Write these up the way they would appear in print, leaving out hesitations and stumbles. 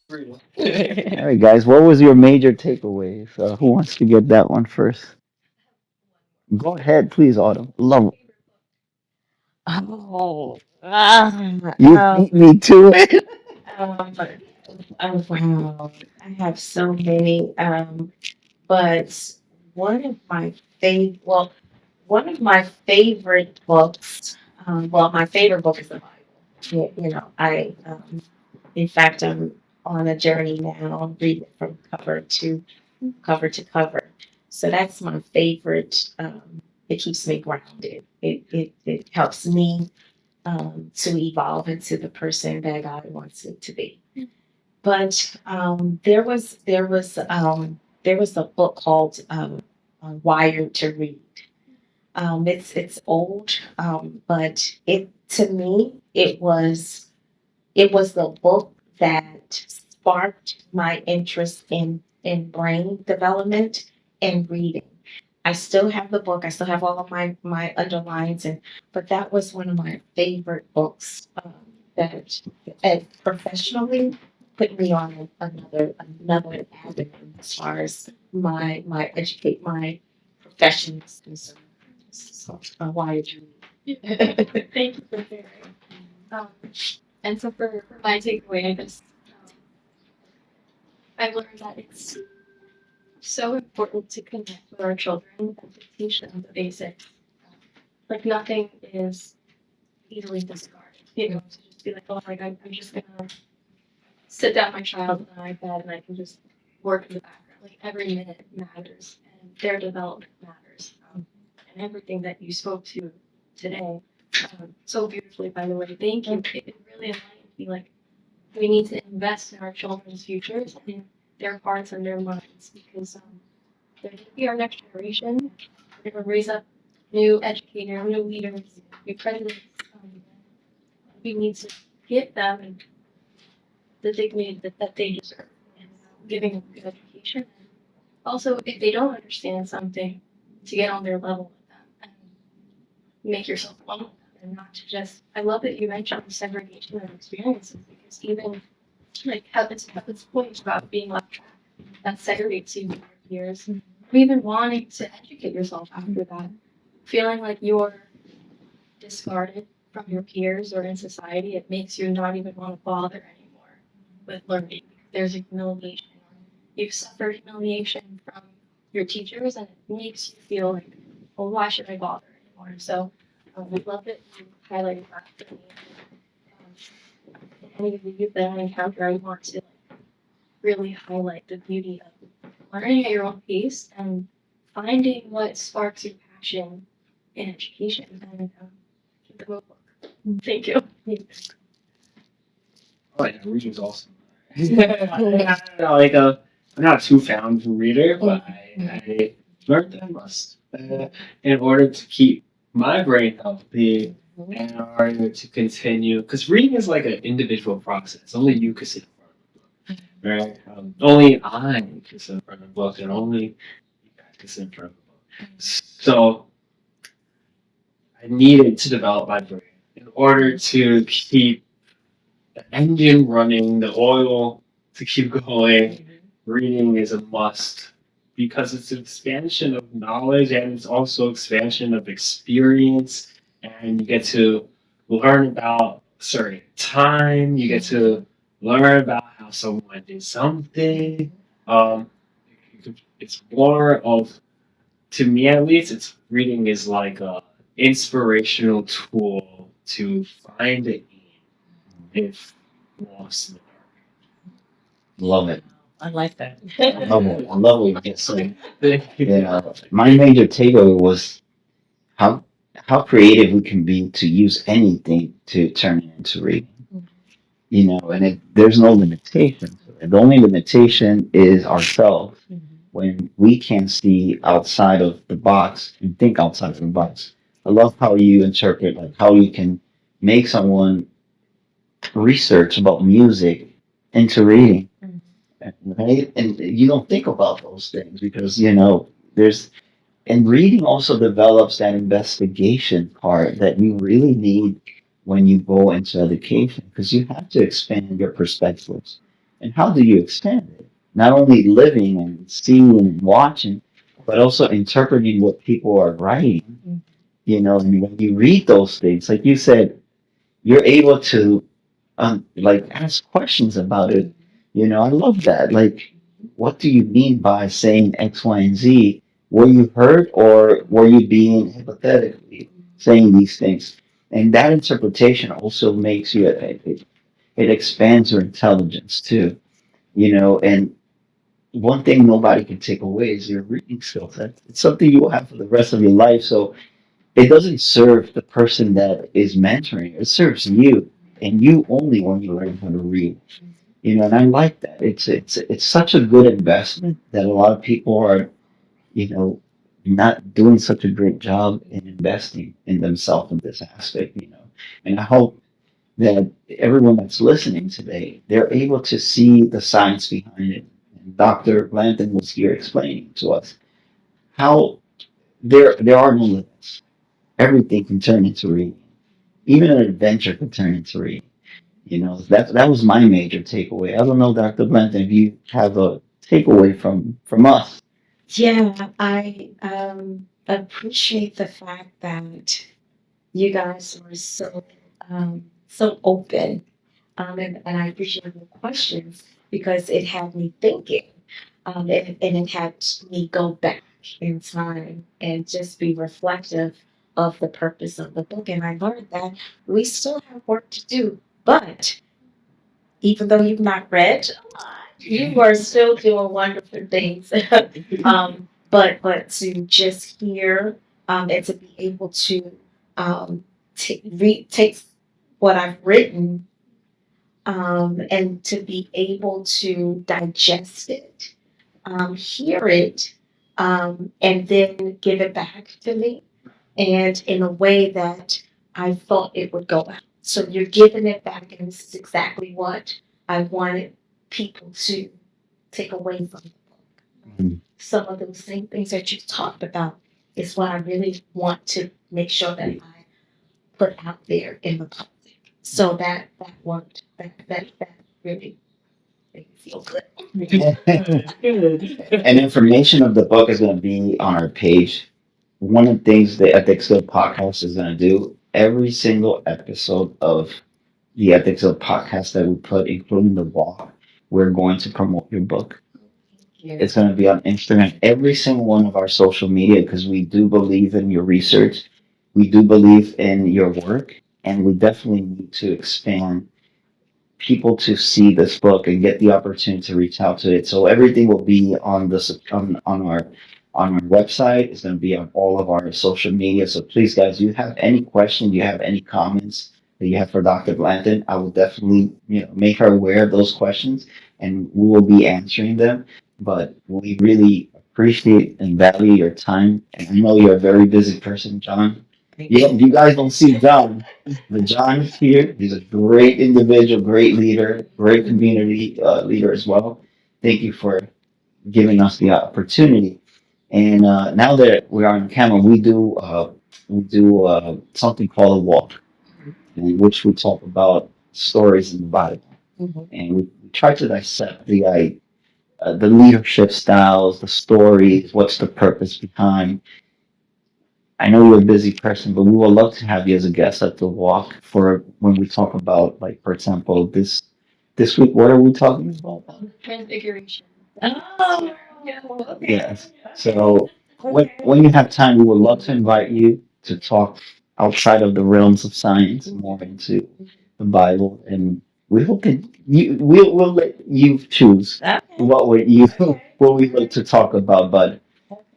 All right, guys, what was your major takeaway? So, who wants to get that one first? Go ahead, please, Autumn. Love. Oh, You beat me to it. um, wow. I have so many. But one of my well, one of my favorite books, well, my favorite book is the Bible. In fact, I'm on a journey now. I'm reading it from cover to cover. So that's my favorite. It keeps me grounded. It helps me to evolve into the person that God wants it to be. But there was a book called Wired to Read. It's old, but it to me it was the book that sparked my interest in brain development and reading. I still have the book. I still have all of my underlines, and but that was one of my favorite books that professionally put me on another avenue as far as my profession is concerned. So, why did you? Thank you for sharing. Um, and so for my takeaway, I guess I learned that it's so important to connect with our children and to teach them the basics. Like nothing is easily discarded. To just be like, oh, like I'm just gonna sit down my child on an iPad and I can just work in the background. Like every minute matters and their development matters. And everything that you spoke to today so beautifully, by the way. Thank you. It really enlightened me. Like we need to invest in our children's futures, in their hearts and their minds, because they're going to be our next generation. We're going to raise up new educators, new leaders, new presidents. Um, we need to give them the dignity that they deserve, and giving them good education. Also, if they don't understand something, to get on their level with them and make yourself one with them, and not to just. I love that you mentioned the segregation of experiences, because even like Heather's point about being left track, that segregates you from your peers. Or even wanting to educate yourself after that, feeling like you're discarded from your peers or in society, it makes you not even want to bother anymore with learning. There's humiliation. You've suffered humiliation from your teachers, and it makes you feel like, well, why should I bother anymore? So I love that you highlighted that for me. Any of the youth that I encounter, I want to really highlight the beauty of learning at your own pace and finding what sparks your passion in education and keep the book. Thank you. Oh, yeah, reading's awesome. I don't know, like I'm not a too fond reader, but I learned that I must in order to keep my brain healthy, in order to continue. Because reading is like an individual process. Only you can sit in front of a book, right? Only I can sit in front of a book, and only you guys can sit in front of a book. So I needed to develop my brain in order to keep the engine running, the oil to keep going. Reading is a must because it's an expansion of knowledge and it's also expansion of experience. And you get to learn about a certain time. You get to learn about how someone did something. Um, it's more of, to me at least, it's reading is like a inspirational tool to find it if lost in the Love it. I like that. Love it. I love what you just said. dark. Yeah. My major takeaway was how creative we can be to use anything to turn it into reading. And there's no limitation to it. The only limitation is ourselves when we can't see outside of the box and think outside of the box. I love how you interpret, like how you can make someone research about music into reading, right? And you don't think about those things because there's and reading also develops that investigation part that you really need when you go into education because you have to expand your perspectives. And how do you expand it? Not only living and seeing and watching, but also interpreting what people are writing. You know, and when you read those things, like you said, you're able to like ask questions about it. You know, I love that. Like, what do you mean by saying X, Y, and Z? Were you hurt or were you being hypothetically saying these things? And that interpretation also makes you, it expands your intelligence too, you know. And one thing nobody can take away is your reading skills. It's something you will have for the rest of your life. So it doesn't serve the person that is mentoring, it serves you and you only when you learn how to read. You know, and I like that. It's such a good investment that a lot of people are, you know, not doing such a great job in investing in themselves in this aspect, you know. And I hope that everyone that's listening today, they're able to see the science behind it. And Dr. Blanton was here explaining to us how there are no limits. Everything can turn into reading. Even an adventure can turn into reading. You know, that was my major takeaway. I don't know, Dr. Blanton, if you have a takeaway from us. Yeah, I appreciate the fact that you guys were so open, and I appreciate your questions because it had me thinking, and it had me go back in time and just be reflective of the purpose of the book. And I learned that we still have work to do, but even though you've not read, you are still doing wonderful things. But to just hear, and to be able to take what I've written, and to be able to digest it, hear it, and then give it back to me, and in a way that I thought it would go out. So you're giving it back, and this is exactly what I wanted people to take away from the book. Mm. Some of those same things that you talked about is what I really want to make sure that I put out there in the public. So that worked. That really made me feel good. And information of the book is going to be on our page. One of the things the Ethics Guild podcast is going to do, every single episode of the Ethics Guild podcast that we put, including the walk, we're going to promote your book. It's going to be on Instagram, every single one of our social media, because we do believe in your research. We do believe in your work, and we definitely need to expand people to see this book and get the opportunity to reach out to it. So everything will be on on our website. It's going to be on all of our social media. So please, guys, you have any questions, you have any comments that you have for Dr. Blanton, I will definitely make her aware of those questions, and we will be answering them. But we really appreciate and value your time. And I know you're a very busy person, John. You guys don't see John, but John is here. He's a great individual, great leader, great community leader as well. Thank you for giving us the opportunity. And now that we are on camera, we do something called a walk, in which we talk about stories in the Bible, Mhm. and we try to dissect the leadership styles, the stories, what's the purpose behind. I know you're a busy person, but we would love to have you as a guest at the walk for when we talk about, like, for example, this week. What are we talking about? Transfiguration. Oh, okay. Yes. So when you have time, we would love to invite you to talk outside of the realms of science, more into the Bible, and we hope that we'll let you choose Okay. what would you what we like to talk about. But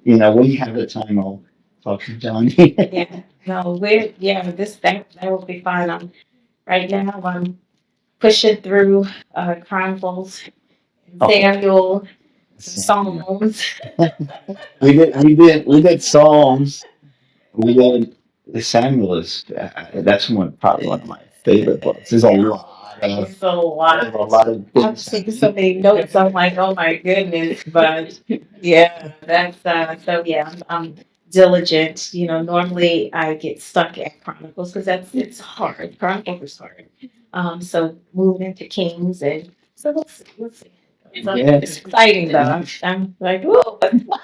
when you have the time, I'll talk to Johnny. Yeah. No, that will be fine. Right now I'm pushing through Chronicles, Oh, Samuel, Samuel. Psalms. We did Psalms. We did the Samuel is that's probably one of my favorite books. There's a lot of It's a lot. there's a lot of I've things. taken so many notes. I'm like, oh my goodness. But yeah, that's so yeah, I'm diligent. Normally I get stuck at Chronicles because it's hard. Chronicles is hard. So moving into Kings and So let's see. So Yeah. it's exciting though. I'm like, whoa, what?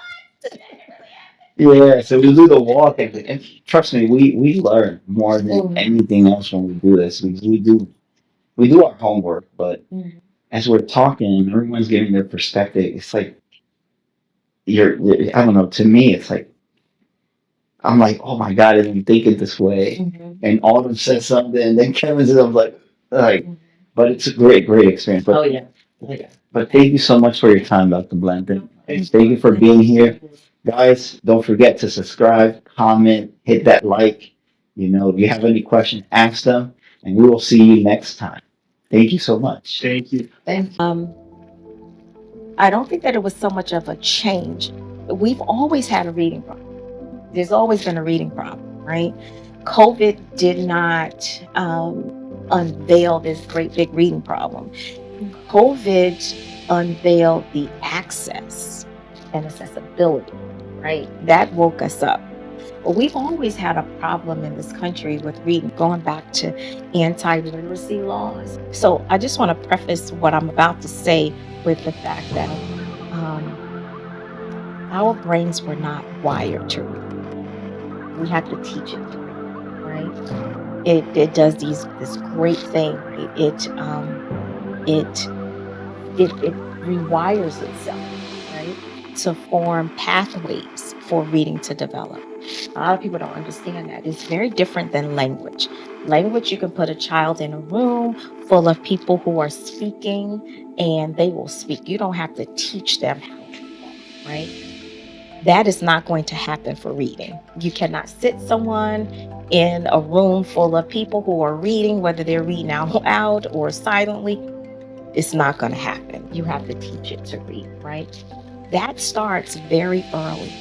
Yeah, so we do the walk, and trust me, we learn more than Mhm. anything else when we do this. We do our homework, but Mhm. as we're talking and everyone's giving their perspective, it's like I don't know. To me, it's like I'm like, oh my god, I didn't think it this way. Mhm. And Autumn says something, and then Kevin says, I'm like, Mhm. but it's a great experience. But Oh yeah. but thank you so much for your time, Dr. Blanton. Thanks. Thank you for being here. Guys, don't forget to subscribe, comment, hit that like. If you have any questions, ask them, and we will see you next time. Thank you so much. Thank you. I don't think that it was so much of a change. We've always had a reading problem. There's always been a reading problem, right? COVID did not unveil this great big reading problem. COVID unveiled the access and accessibility, right? That woke us up. Well, we've always had a problem in this country with reading, going back to anti-literacy laws. So I just want to preface what I'm about to say with the fact that our brains were not wired to read. We have to teach it to read, right? It does this great thing, right? It rewires itself, right, to form pathways for reading to develop. A lot of people don't understand that. It's very different than language. Language, you can put a child in a room full of people who are speaking and they will speak. You don't have to teach them how to talk, right? That is not going to happen for reading. You cannot sit someone in a room full of people who are reading, whether they're reading out loud or silently. It's not going to happen. You have to teach it to read, right? That starts very early.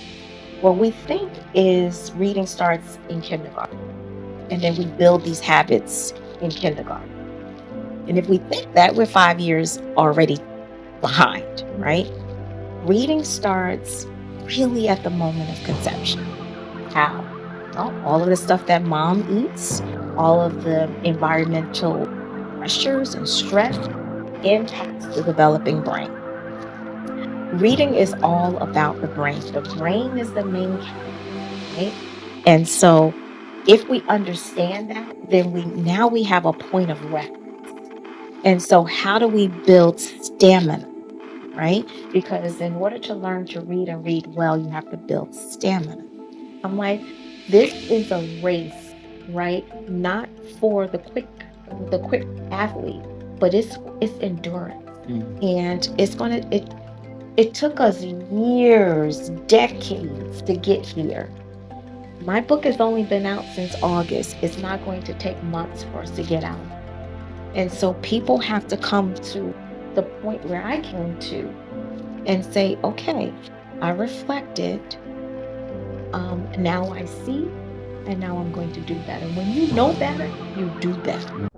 What we think is reading starts in kindergarten, and then we build these habits in kindergarten. And if we think that, we're 5 years already behind, right? Reading starts really at the moment of conception. How? Well, all of the stuff that mom eats, all of the environmental pressures and stress impacts the developing brain. Reading is all about the brain. The brain is the main character, right? And so if we understand that, then we have a point of reference. And so how do we build stamina, right? Because in order to learn to read and read well, you have to build stamina. I'm like, this is a race, right? Not for the quick athlete, but it's endurance. And it took us years, decades to get here. My book has only been out since August. It's not going to take months for us to get out. And so people have to come to the point where I came to and say, okay, I reflected. Now I see, and now I'm going to do better. When you know better, you do better.